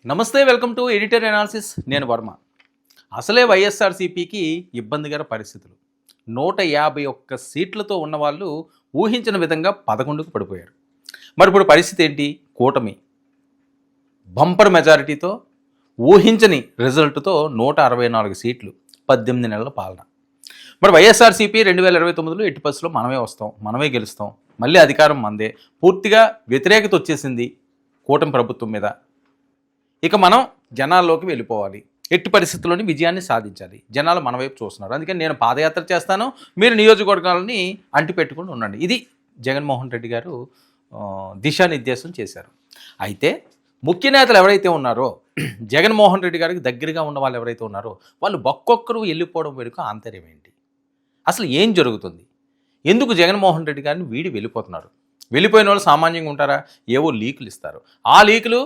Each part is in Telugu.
నమస్తే, వెల్కమ్ టు ఎడిటర్ అనాలిసిస్. నేను వర్మ. అసలే వైఎస్ఆర్సీపీకి ఇబ్బందికర పరిస్థితులు. 151 సీట్లతో ఉన్నవాళ్ళు ఊహించిన విధంగా 11కు పడిపోయారు. మరి ఇప్పుడు పరిస్థితి ఏంటి? కూటమి బంపర్ మెజారిటీతో ఊహించని రిజల్ట్తో 164 సీట్లు, 18 నెలల పాలన. మరి వైఎస్ఆర్సీపీ 2029లో ఎట్టి పరిస్థితుల్లో మనమే వస్తాం, మనమే గెలుస్తాం, మళ్ళీ అధికారం మందే, పూర్తిగా వ్యతిరేకత వచ్చేసింది కూటమి ప్రభుత్వం మీద. ఇక మనం జనాల్లోకి వెళ్ళిపోవాలి, ఎట్టి పరిస్థితుల్లోని విజయాన్ని సాధించాలి. జనాలు మన వైపు చూస్తున్నారు. అందుకని నేను పాదయాత్ర చేస్తాను, మీరు నియోజకవర్గాలని అంటిపెట్టుకుని ఉండండి. ఇది జగన్మోహన్ రెడ్డి గారు దిశానిర్దేశం చేశారు. అయితే ముఖ్య నేతలు ఎవరైతే ఉన్నారో, జగన్మోహన్ రెడ్డి గారికి దగ్గరగా ఉన్న వాళ్ళు ఎవరైతే ఉన్నారో, వాళ్ళు ఒక్కొక్కరు వెళ్ళిపోవడం వెనుక ఆంతర్యం ఏంటి? అసలు ఏం జరుగుతుంది? ఎందుకు జగన్మోహన్ రెడ్డి గారిని వీడి వెళ్ళిపోతున్నారు? వెళ్ళిపోయిన వాళ్ళు సామాన్యంగా ఉంటారా? ఏవో లీకులు ఇస్తారు. ఆ లీకులు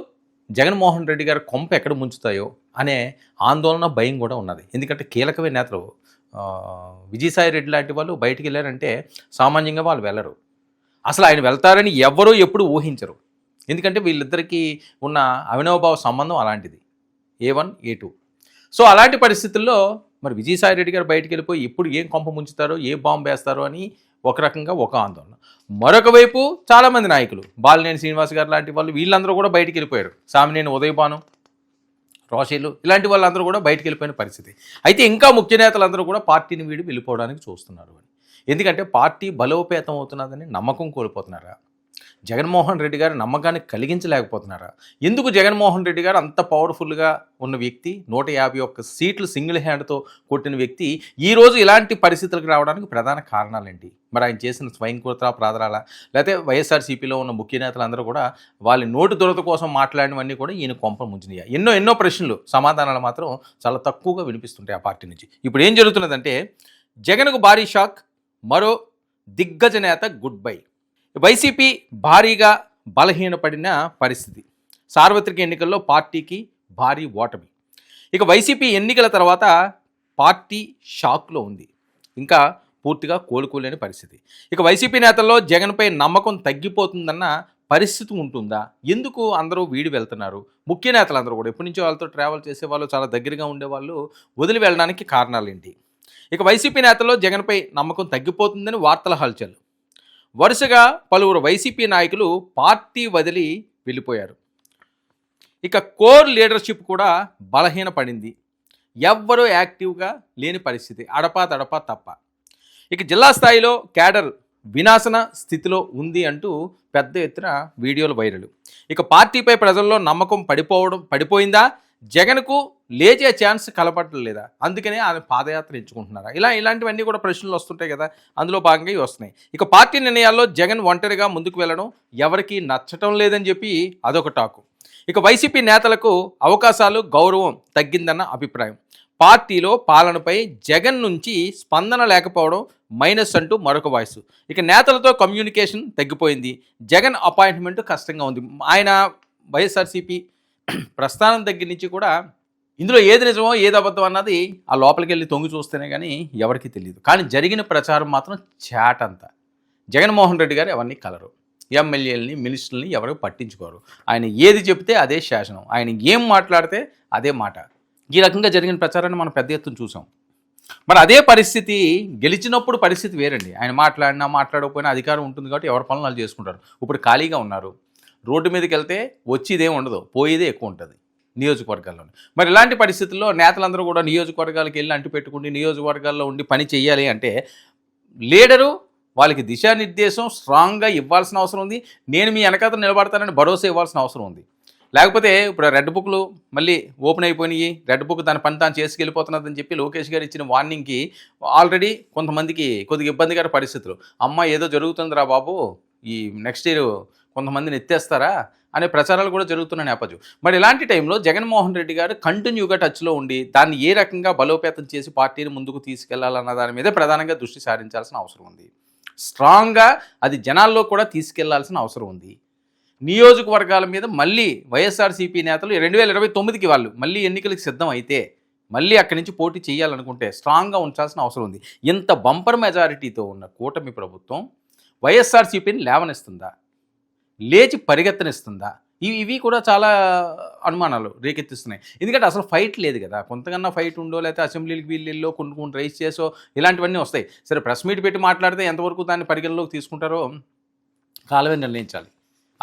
జగన్మోహన్ రెడ్డి గారి కొంప ఎక్కడ ముంచుతాయో అనే ఆందోళన, భయం కూడా ఉన్నది. ఎందుకంటే కీలకమైన నేతలు విజయసాయి రెడ్డి లాంటి వాళ్ళు బయటికి వెళ్ళారంటే సామాన్యంగా వాళ్ళు వెళ్ళరు. అసలు ఆయన వెళ్తారని ఎవరూ ఎప్పుడు ఊహించరు. ఎందుకంటే వీళ్ళిద్దరికీ ఉన్న అవినాభావ సంబంధం అలాంటిది, A1 A2. సో అలాంటి పరిస్థితుల్లో మరి విజయసాయి రెడ్డి గారు బయటికి వెళ్ళిపోయి ఇప్పుడు ఏం కొంప ముంచుతారో, ఏ బాంబు వేస్తారో అని ఒక రకంగా ఒక ఆందోళన. మరొక వైపు చాలామంది నాయకులు, బాలినేని శ్రీనివాస్ గారు లాంటి వాళ్ళు, వీళ్ళందరూ కూడా బయటికి వెళ్ళిపోయారు. సామినేని ఉదయభాను, రోషేలు ఇలాంటి వాళ్ళందరూ కూడా బయటికి వెళ్ళిపోయిన పరిస్థితి. అయితే ఇంకా ముఖ్య నేతలందరూ కూడా పార్టీని వీడి వెళ్ళిపోవడానికి చూస్తున్నారు అని. ఎందుకంటే పార్టీ బలోపేతం అవుతున్నదని నమ్మకం కోల్పోతున్నారా? జగన్మోహన్ రెడ్డి గారు నమ్మకాన్ని కలిగించలేకపోతున్నారా? ఎందుకు జగన్మోహన్ రెడ్డి గారు అంత పవర్ఫుల్గా ఉన్న వ్యక్తి, 151 సీట్లు సింగిల్ హ్యాండ్తో కొట్టిన వ్యక్తి ఈరోజు ఇలాంటి పరిస్థితులకు రావడానికి ప్రధాన కారణాలేంటి? మరి ఆయన చేసిన స్వయంకృత ప్రాధారాల, లేకపోతే వైఎస్ఆర్సీపీలో ఉన్న ముఖ్య నేతలందరూ కూడా వాళ్ళ నోటు దురద కోసం మాట్లాడినవన్నీ కూడా ఈయన కొంప ముంచినాయి. ఎన్నో ప్రశ్నలు, సమాధానాలు మాత్రం చాలా తక్కువగా వినిపిస్తుంటాయి ఆ పార్టీ నుంచి. ఇప్పుడు ఏం జరుగుతున్నదంటే, జగన్కు భారీ షాక్, మరో దిగ్గజ నేత గుడ్ బై. వైసీపీ భారీగా బలహీనపడిన పరిస్థితి. సార్వత్రిక ఎన్నికల్లో పార్టీకి భారీ ఓటమి. ఇక వైసీపీ ఎన్నికల తర్వాత పార్టీ షాక్లో ఉంది, ఇంకా పూర్తిగా కోలుకోలేని పరిస్థితి. ఇక వైసీపీ నేతల్లో జగన్పై నమ్మకం తగ్గిపోతుందన్న పరిస్థితి ఉంటుందా? ఎందుకు అందరూ వీడి వెళ్తున్నారు? ముఖ్య నేతలందరూ కూడా ఎప్పటి నుంచో వాళ్ళతో ట్రావెల్ చేసేవాళ్ళు, చాలా దగ్గరగా ఉండేవాళ్ళు వదిలి వెళ్ళడానికి కారణాలు ఏంటి? ఇక వైసీపీ నేతల్లో జగన్పై నమ్మకం తగ్గిపోతుందని వార్తల హల్చల్. వరుసగా పలువురు వైసీపీ నాయకులు పార్టీ వదిలి వెళ్ళిపోయారు. ఇక కోర్ లీడర్షిప్ కూడా బలహీనపడింది. ఎవ్వరూ యాక్టివ్గా లేని పరిస్థితి, అడపా తప్ప. ఇక జిల్లా స్థాయిలో క్యాడర్ వినాశన స్థితిలో ఉంది అంటూ పెద్ద ఎత్తున వీడియోలు వైరల్. ఇక పార్టీపై ప్రజల్లో నమ్మకం పడిపోయిందా? జగన్కు లేచే ఛాన్స్ కలపట్లేదా? అందుకనే ఆయన పాదయాత్ర ఎంచుకుంటున్నారా? ఇలాంటివన్నీ కూడా ప్రశ్నలు వస్తుంటాయి కదా, అందులో భాగంగా ఇవి వస్తున్నాయి. ఇక పార్టీ నిర్ణయాల్లో జగన్ ఒంటరిగా ముందుకు వెళ్ళడం ఎవరికీ నచ్చటం లేదని చెప్పి అదొక టాకు. ఇక వైసీపీ నేతలకు అవకాశాలు, గౌరవం తగ్గిందన్న అభిప్రాయం. పార్టీలో పాలనపై జగన్ నుంచి స్పందన లేకపోవడం మైనస్ అంటూ మరొక వాయిస్. ఇక నేతలతో కమ్యూనికేషన్ తగ్గిపోయింది. జగన్ అపాయింట్మెంట్ కష్టంగా ఉంది. ఆయన వైఎస్ఆర్సీపీ ప్రస్థానం దగ్గర నుంచి కూడా ఇందులో ఏది నిజమో ఏది అబద్ధం అన్నది ఆ లోపలికి వెళ్ళి తొంగి చూస్తేనే కానీ ఎవరికీ తెలియదు. కానీ జరిగిన ప్రచారం మాత్రం చాటంతా. జగన్మోహన్ రెడ్డి గారు ఎవరిని కలరు, ఎమ్మెల్యేలని, మినిస్టర్లని ఎవరు పట్టించుకోరు. ఆయన ఏది చెప్తే అదే శాసనం, ఆయన ఏం మాట్లాడితే అదే మాట. ఈ రకంగా జరిగిన ప్రచారాన్ని మనం పెద్ద ఎత్తున చూసాం. మరి అదే పరిస్థితి గెలిచినప్పుడు పరిస్థితి వేరండి. ఆయన మాట్లాడకపోయినా అధికారం ఉంటుంది కాబట్టి ఎవరి పనులు వాళ్ళు చేసుకుంటారు. ఇప్పుడు ఖాళీగా ఉన్నారు, రోడ్డు మీదకి వెళ్తే వచ్చేదేం ఉండదు, పోయేదే ఎక్కువ ఉంటుంది నియోజకవర్గాల్లో. మరి ఇలాంటి పరిస్థితుల్లో నేతలందరూ కూడా నియోజకవర్గాలకు వెళ్ళి అంటిపెట్టుకుంటే నియోజకవర్గాల్లో ఉండి పని చేయాలి అంటే లీడరు వాళ్ళకి దిశానిర్దేశం స్ట్రాంగ్గా ఇవ్వాల్సిన అవసరం ఉంది. నేను మీ వెనకాల నిలబడతానని భరోసా ఇవ్వాల్సిన అవసరం ఉంది. లేకపోతే ఇప్పుడు రెడ్ బుక్లు మళ్ళీ ఓపెన్ అయిపోయినాయి, రెడ్ బుక్ దాని పని తాను చేసుకెళ్ళిపోతున్నదని చెప్పి లోకేష్ గారు ఇచ్చిన వార్నింగ్కి ఆల్రెడీ కొంతమందికి కొద్దిగా ఇబ్బందికర పరిస్థితులు. అమ్మ ఏదో జరుగుతుందిరా బాబు, ఈ నెక్స్ట్ ఇయర్ కొంతమందిని ఎత్తేస్తారా అనే ప్రచారాలు కూడా జరుగుతున్న నేపథ్యం. మరి ఇలాంటి టైంలో జగన్మోహన్ రెడ్డి గారు కంటిన్యూగా టచ్లో ఉండి దాన్ని ఏ రకంగా బలోపేతం చేసి పార్టీని ముందుకు తీసుకెళ్లాలన్న దాని మీద ప్రధానంగా దృష్టి సారించాల్సిన అవసరం ఉంది. స్ట్రాంగ్గా అది జనాల్లో కూడా తీసుకెళ్లాల్సిన అవసరం ఉంది. నియోజకవర్గాల మీద మళ్ళీ వైఎస్ఆర్సీపీ నేతలు 2029కి వాళ్ళు మళ్ళీ ఎన్నికలకు సిద్ధం అయితే మళ్ళీ అక్కడి నుంచి పోటీ చేయాలనుకుంటే స్ట్రాంగ్గా ఉంచాల్సిన అవసరం ఉంది. ఇంత బంపర్ మెజారిటీతో ఉన్న కూటమి ప్రభుత్వం వైఎస్ఆర్సీపీని లేవనిస్తుందా? లేచి పరిగెత్తనిస్తుందా? ఇవి కూడా చాలా అనుమానాలు రేకెత్తిస్తున్నాయి. ఎందుకంటే అసలు ఫైట్ లేదు కదా, కొంతకన్నా ఫైట్ ఉండో లేకపోతే అసెంబ్లీకి వీళ్ళల్లో కొన్ని రైస్ చేసో ఇలాంటివన్నీ వస్తాయి. సరే, ప్రెస్ మీట్ పెట్టి మాట్లాడితే ఎంతవరకు దాన్ని పరిగణలోకి తీసుకుంటారో కాలమే నిర్ణయించాలి.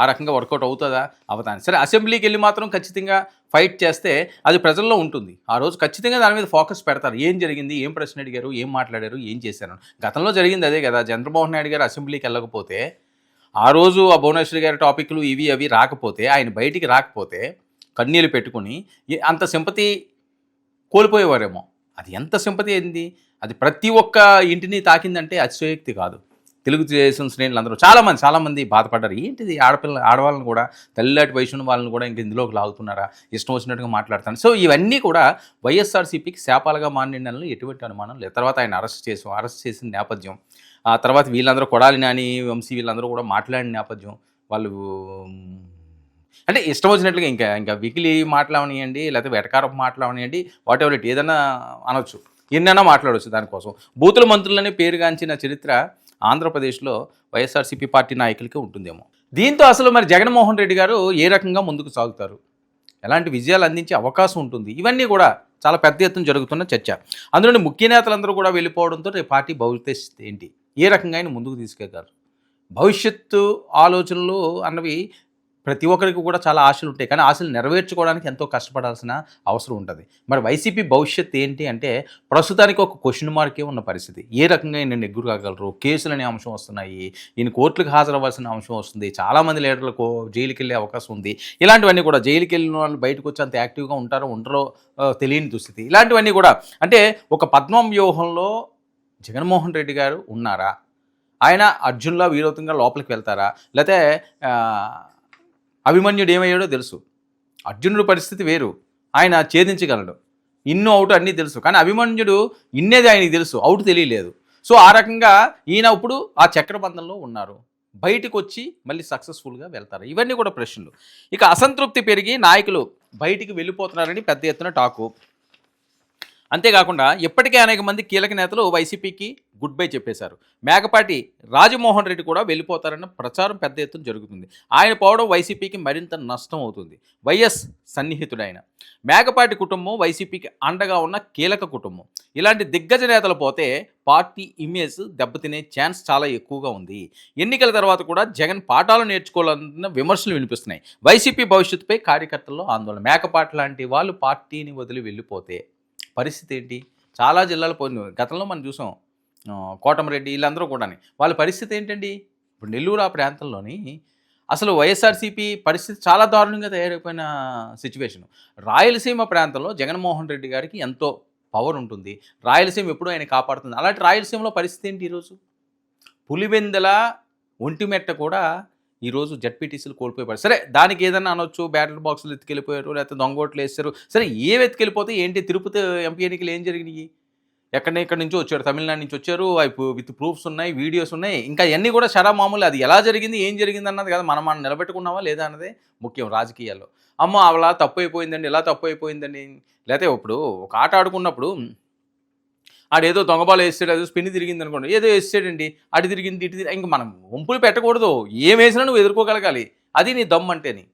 ఆ రకంగా వర్కౌట్ అవుతుందా అవతాని. సరే, అసెంబ్లీకి వెళ్ళి మాత్రం ఖచ్చితంగా ఫైట్ చేస్తే అది ప్రజల్లో ఉంటుంది. ఆ రోజు ఖచ్చితంగా దాని మీద ఫోకస్ పెడతారు. ఏం జరిగింది, ఏం ప్రశ్న అడిగారు, ఏం మాట్లాడారు, ఏం చేశారు. గతంలో జరిగింది అదే కదా. చంద్రబాబు నాయుడు గారు అసెంబ్లీకి వెళ్ళకపోతే, ఆ రోజు ఆ భువనేశ్వరి గారి టాపిక్లు ఇవి అవి రాకపోతే, ఆయన బయటికి రాకపోతే కన్నీళ్ళు పెట్టుకుని అంత సింపతి కోల్పోయేవారేమో. అది ఎంత సింపతి అయింది, అది ప్రతి ఒక్క ఇంటిని తాకిందంటే అతిశయోక్తి కాదు. తెలుగుదేశం శ్రేణులు అందరూ చాలామంది బాధపడ్డారు. ఏంటిది, ఆడవాళ్ళని కూడా, తల్లిలాంటి వయసు ఉన్న వాళ్ళని కూడా ఇంక ఇందులోకి లాగుతున్నారా, ఇష్టం వచ్చినట్టుగా మాట్లాడతాను. సో ఇవన్నీ కూడా వైఎస్ఆర్సీపీకి శాపాలుగా మారిన ఎటువంటి అనుమానం లేదు. తర్వాత ఆయన అరెస్ట్ చేసిన నేపథ్యం, ఆ తర్వాత వీళ్ళందరూ కొడాలి నాని, వంశీ వీళ్ళందరూ కూడా మాట్లాడిన నేపథ్యం, వాళ్ళు అంటే ఇష్టం వచ్చినట్లుగా ఇంకా వికిలి మాట్లాడనియండి, లేకపోతే వెటకారపు మాట్లాడనియండి, వాట్ ఎవర్ ఇట్ ఏదైనా అనొచ్చు, ఎన్నైనా మాట్లాడవచ్చు. దానికోసం బూతుల మంత్రులనే పేరుగాంచిన చరిత్ర ఆంధ్రప్రదేశ్లో వైఎస్ఆర్సీపీ పార్టీ నాయకులకి ఉంటుందేమో. దీంతో అసలు మరి జగన్మోహన్ రెడ్డి గారు ఏ రకంగా ముందుకు సాగుతారు, ఎలాంటి విజయాలు అందించే అవకాశం ఉంటుంది, ఇవన్నీ కూడా చాలా పెద్ద ఎత్తున జరుగుతున్న చర్చ. అందులోని ముఖ్య నేతలందరూ కూడా వెళ్ళిపోవడంతో రేపు పార్టీ భవిష్యత్తు ఏంటి, ఏ రకంగా ఆయన ముందుకు తీసుకెళ్తారు, భవిష్యత్తు ఆలోచనలు అన్నవి ప్రతి ఒక్కరికి కూడా చాలా ఆశలు ఉంటాయి. కానీ ఆశలు నెరవేర్చుకోవడానికి ఎంతో కష్టపడాల్సిన అవసరం ఉంటుంది. మరి వైసీపీ భవిష్యత్తు ఏంటి అంటే ప్రస్తుతానికి ఒక క్వశ్చన్ మార్కే ఉన్న పరిస్థితి. ఏ రకంగా ఈయన నెగ్గురు కాగలరు, కేసులు అనే అంశం వస్తున్నాయి, ఈయన కోర్టులకు హాజరవ్వాల్సిన అంశం వస్తుంది, చాలామంది లీడర్లకు జైలుకి వెళ్ళే అవకాశం ఉంది. ఇలాంటివన్నీ కూడా జైలుకి వెళ్ళిన వాళ్ళు బయటకు వచ్చి అంత యాక్టివ్గా ఉండరో తెలియని దుస్థితి. ఇలాంటివన్నీ కూడా అంటే ఒక పద్మం వ్యూహంలో జగన్మోహన్ రెడ్డి గారు ఉన్నారా, ఆయన అర్జున్లా వీరోతంగా లోపలికి వెళ్తారా, లేకపోతే అభిమన్యుడు ఏమయ్యాడో తెలుసు, అర్జునుడు పరిస్థితి వేరు, ఆయన ఛేదించగలడు, ఇన్ను అవుట్ అన్నీ తెలుసు. కానీ అభిమన్యుడు ఇన్నేది ఆయనకి తెలుసు, అవుట్ తెలియలేదు. సో ఆ రకంగా ఈయన ఇప్పుడు ఆ చక్రబంధంలో ఉన్నారు, బయటకు వచ్చి మళ్ళీ సక్సెస్ఫుల్గా వెళ్తారు. ఇవన్నీ కూడా ప్రశ్నలు. ఇక అసంతృప్తి పెరిగి నాయకులు బయటికి వెళ్ళిపోతున్నారని పెద్ద ఎత్తున టాకు. అంతేకాకుండా ఇప్పటికే అనేక మంది కీలక నేతలు వైసీపీకి గుడ్ బై చెప్పేశారు. మేకపాటి రాజమోహన్ రెడ్డి కూడా వెళ్ళిపోతారన్న ప్రచారం పెద్ద ఎత్తున జరుగుతుంది. ఆయన పోవడం వైసీపీకి మరింత నష్టం అవుతుంది. వైఎస్ సన్నిహితుడైన మేకపాటి కుటుంబం వైసీపీకి అండగా ఉన్న కీలక కుటుంబం. ఇలాంటి దిగ్గజ నేతలు పోతే పార్టీ ఇమేజ్ దెబ్బతినే ఛాన్స్ చాలా ఎక్కువగా ఉంది. ఎన్నికల తర్వాత కూడా జగన్ పాఠాలు నేర్చుకోవాలన్న విమర్శలు వినిపిస్తున్నాయి. వైసీపీ భవిష్యత్తుపై కార్యకర్తల్లో ఆందోళన. మేకపాటి లాంటి వాళ్ళు పార్టీని వదిలి వెళ్ళిపోతే పరిస్థితి ఏంటి? చాలా జిల్లాలు పోయిన గతంలో మనం చూసాం, కోటమిరెడ్డి వీళ్ళందరూ కూడా వాళ్ళ పరిస్థితి ఏంటండి? ఇప్పుడు నెల్లూరు ఆ ప్రాంతంలోని అసలు వైఎస్ఆర్సీపీ పరిస్థితి చాలా దారుణంగా తయారైపోయిన సిచ్యువేషను. రాయలసీమ ప్రాంతంలో జగన్మోహన్ రెడ్డి గారికి ఎంతో పవర్ ఉంటుంది, రాయలసీమ ఎప్పుడూ ఆయన కాపాడుతుంది. అలాంటి రాయలసీమలో పరిస్థితి ఏంటి ఈరోజు? పులివెందల, ఒంటిమెట్ట కూడా ఈరోజు జడ్పీటీసీలు కోల్పోయారు. సరే, దానికి ఏదన్నా అనొచ్చు, బ్యాలెట్ బాక్సులు ఎత్తుకెళ్ళిపోయారు, లేకపోతే దొంగోట్లు వేస్తారు. సరే, ఏవి ఎత్తుకెళ్ళిపోతే ఏంటి? తిరుపతి ఎంపీ ఎన్నికలు ఏం జరిగినాయి? ఎక్కడి నుంచో వచ్చారు, తమిళనాడు నుంచి వచ్చారు, అవి విత్ ప్రూఫ్స్ ఉన్నాయి, వీడియోస్ ఉన్నాయి. ఇంకా ఇవన్నీ కూడా మామూలు. అది ఎలా జరిగింది, ఏం జరిగింది అన్నది కదా, మనం నిలబెట్టుకున్నావా లేదా అన్నదే ముఖ్యం రాజకీయాల్లో. అమ్మ అలా తప్పు అయిపోయిందండి, ఇలా తప్పు అయిపోయిందండి, లేకపోతే ఇప్పుడు ఒక ఆట ఆడుకున్నప్పుడు ఆడేదో దొంగబాలు వేస్తాడు, అదో స్పిన్ తిరిగింది అనుకోండి, ఏదో వేస్తాడండి, అటు తిరిగింది ఇటు తిరిగి, ఇంక మనం వంపులు పెట్టకూడదు, ఏం వేసినా నువ్వు ఎదుర్కోగలగాలి, అది నీ దమ్ అంటేని.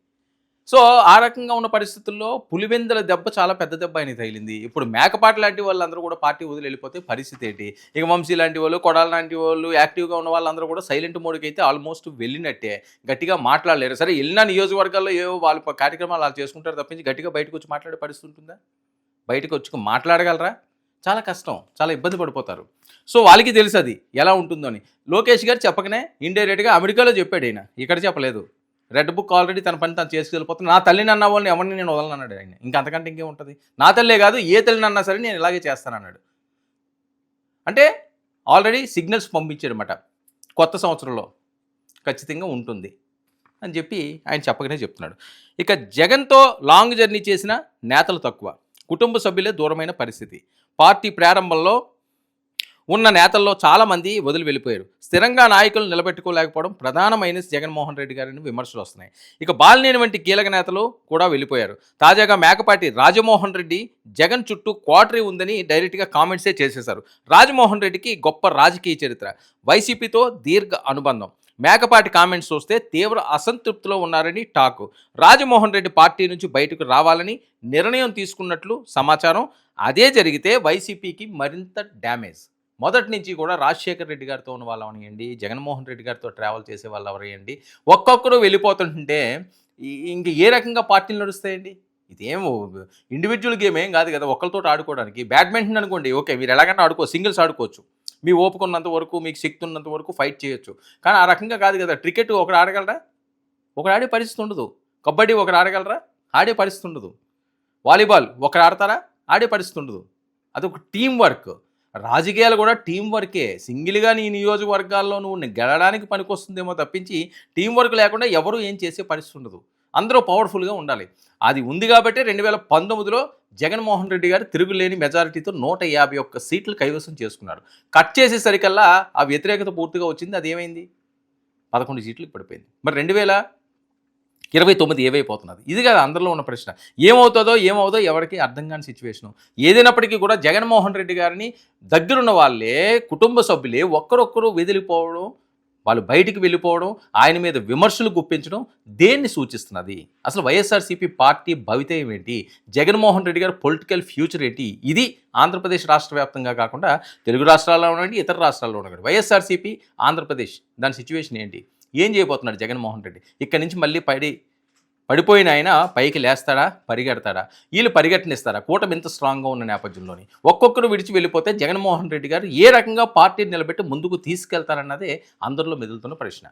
సో ఆ రకంగా ఉన్న పరిస్థితుల్లో పులివెందుల దెబ్బ చాలా పెద్ద దెబ్బ ఆయన తగిలింది. ఇప్పుడు మేకపాటి లాంటి వాళ్ళందరూ కూడా పార్టీ వదిలి వెళ్ళిపోతే పరిస్థితి ఏంటి? ఇక వంశీ లాంటి వాళ్ళు, కొడాల లాంటి వాళ్ళు, యాక్టివ్గా ఉన్న వాళ్ళందరూ కూడా సైలెంట్ మోడ్కి అయితే ఆల్మోస్ట్ వెళ్ళినట్టే, గట్టిగా మాట్లాడలేరు. సరే, వెళ్ళిన నియోజకవర్గాల్లో ఏవో వాళ్ళ కార్యక్రమాలు వాళ్ళు చేసుకుంటారు తప్పించి గట్టిగా బయటకు వచ్చి మాట్లాడే పరిస్థితి ఉంటుందా? బయటకు వచ్చి మాట్లాడగలరా? చాలా కష్టం, చాలా ఇబ్బంది పడిపోతారు. సో వాళ్ళకి తెలుసు అది ఎలా ఉంటుందో అని. లోకేష్ గారు చెప్పకనే ఇండైరెక్ట్గా అమెరికాలో చెప్పాడు, ఆయన ఇక్కడ చెప్పలేదు. రెడ్ బుక్ ఆల్రెడీ తన పని తను చేసుకెళ్ళిపోతుంది. నా తల్లిని అన్న వాళ్ళని ఎవరిని నేను వదలనన్నాడు ఆయన. ఇంకా అంతకంటే ఇంకేం ఉంటుంది? నా తల్లే కాదు, ఏ తల్లిని అన్నా సరే నేను ఇలాగే చేస్తానన్నాడు. అంటే ఆల్రెడీ సిగ్నల్స్ పంపించాడనమాట, కొత్త సంవత్సరంలో ఖచ్చితంగా ఉంటుంది అని చెప్పి ఆయన చెప్పకనే చెప్తున్నాడు. ఇక జగన్తో లాంగ్ జర్నీ చేసిన నేతలు తక్కువ, కుటుంబ సభ్యులే దూరమైన పరిస్థితి. పార్టీ ప్రారంభంలో ఉన్న నేతల్లో చాలామంది వదిలి వెళ్ళిపోయారు. స్థిరంగా నాయకులు నిలబెట్టుకోలేకపోవడం ప్రధానమైన జగన్మోహన్ రెడ్డి గారిని విమర్శలు వస్తున్నాయి. ఇక బాలినేని వంటి కీలక నేతలు కూడా వెళ్ళిపోయారు. తాజాగా మేకపాటి రాజమోహన్ రెడ్డి జగన్ చుట్టూ క్వార్టరీ ఉందని డైరెక్ట్గా కామెంట్సే చేసేశారు. రాజమోహన్ రెడ్డికి గొప్ప రాజకీయ చరిత్ర, వైసీపీతో దీర్ఘ అనుబంధం, మేకపాటి కామెంట్స్ చూస్తే తీవ్ర అసంతృప్తిలో ఉన్నారని టాక్. రాజమోహన్ రెడ్డి పార్టీ నుంచి బయటకు రావాలని నిర్ణయం తీసుకున్నట్లు సమాచారం. అదే జరిగితే వైసీపీకి మరింత డ్యామేజ్. మొదటి నుంచి కూడా రాజశేఖర్ రెడ్డి గారితో ఉన్న వాళ్ళు అవనియండి, జగన్మోహన్ రెడ్డి గారితో ట్రావెల్ చేసే వాళ్ళు ఎవరయ్యండి, ఒక్కొక్కరు వెళ్ళిపోతుంటే ఇంక ఏ రకంగా పార్టీలు నడుస్తాయండి? ఇదేం ఇండివిజువల్ గేమ్ ఏం కాదు కదా ఒకరితో ఆడుకోవడానికి. బ్యాడ్మింటన్ అనుకోండి, ఓకే మీరు ఎలాగైనా సింగిల్స్ ఆడుకోవచ్చు, మీ ఓపిక ఉన్నంత వరకు, మీకు శక్తి ఉన్నంత వరకు ఫైట్ చేయొచ్చు. కానీ ఆ రకంగా కాదు కదా. క్రికెట్ ఒకడు ఆడగలరా? ఒకడు ఆడే పరిస్థితి ఉండదు. కబడ్డీ ఒకడు ఆడగలరా? ఆడే పరిస్థితి ఉండదు. వాలీబాల్ ఒకరు ఆడతారా? ఆడే పరిస్థితి ఉండదు. అదొక టీం వర్క్. రాజకీయాలు కూడా టీం వర్కే. సింగిల్గా నీ నియోజకవర్గాల్లో నువ్వు గెలడానికి పనికొస్తుందేమో తప్పించి టీం వర్క్ లేకుండా ఎవరు ఏం చేసే పరిస్థితి ఉండదు. అందరూ పవర్ఫుల్గా ఉండాలి. అది ఉంది కాబట్టి 2019లో జగన్మోహన్ రెడ్డి గారు తిరుగులేని మెజారిటీతో 151 సీట్లు కైవసం చేసుకున్నారు. కట్ చేసేసరికల్లా ఆ వ్యతిరేకత పూర్తిగా వచ్చింది. అదేమైంది? 11 సీట్లకు పడిపోయింది. మరి 2029 ఏమైపోతున్నది? ఇది కదా అందరిలో ఉన్న ప్రశ్న. ఏమవుతుందో ఎవరికి అర్థం కాని సిచ్యువేషను. ఏదైనప్పటికీ కూడా జగన్మోహన్ రెడ్డి గారిని దగ్గరున్న వాళ్ళే, కుటుంబ సభ్యులే ఒక్కరొక్కరు వెదిలిపోవడం, వాళ్ళు బయటికి వెళ్ళిపోవడం, ఆయన మీద విమర్శలు గుప్పించడం దేన్ని సూచిస్తున్నది? అసలు వైఎస్ఆర్సీపీ పార్టీ భవితవ్యం ఏంటి? జగన్మోహన్ రెడ్డి గారి పొలిటికల్ ఫ్యూచర్ ఏంటి? ఇది ఆంధ్రప్రదేశ్ రాష్ట్ర వ్యాప్తంగా కాకుండా తెలుగు రాష్ట్రాల్లో ఉండండి, ఇతర రాష్ట్రాల్లో ఉండండి, వైఎస్ఆర్సీపీ ఆంధ్రప్రదేశ్ దాని సిచ్యువేషన్ ఏంటి? ఏం చేయబోతున్నాడు జగన్మోహన్ రెడ్డి? ఇక్కడి నుంచి మళ్ళీ పడిపోయిన ఆయన పైకి లేస్తాడా? పరిగెడతాడా? వీళ్ళు పరిగెట్టనిస్తారా? కూటమి ఇంత స్ట్రాంగ్గా ఉన్న నేపథ్యంలోని ఒక్కొక్కరు విడిచి వెళ్ళిపోతే జగన్మోహన్ రెడ్డి గారు ఏ రకంగా పార్టీని నిలబెట్టి ముందుకు తీసుకెళ్తారన్నదే అందరిలో మెదులుతున్న ప్రశ్న.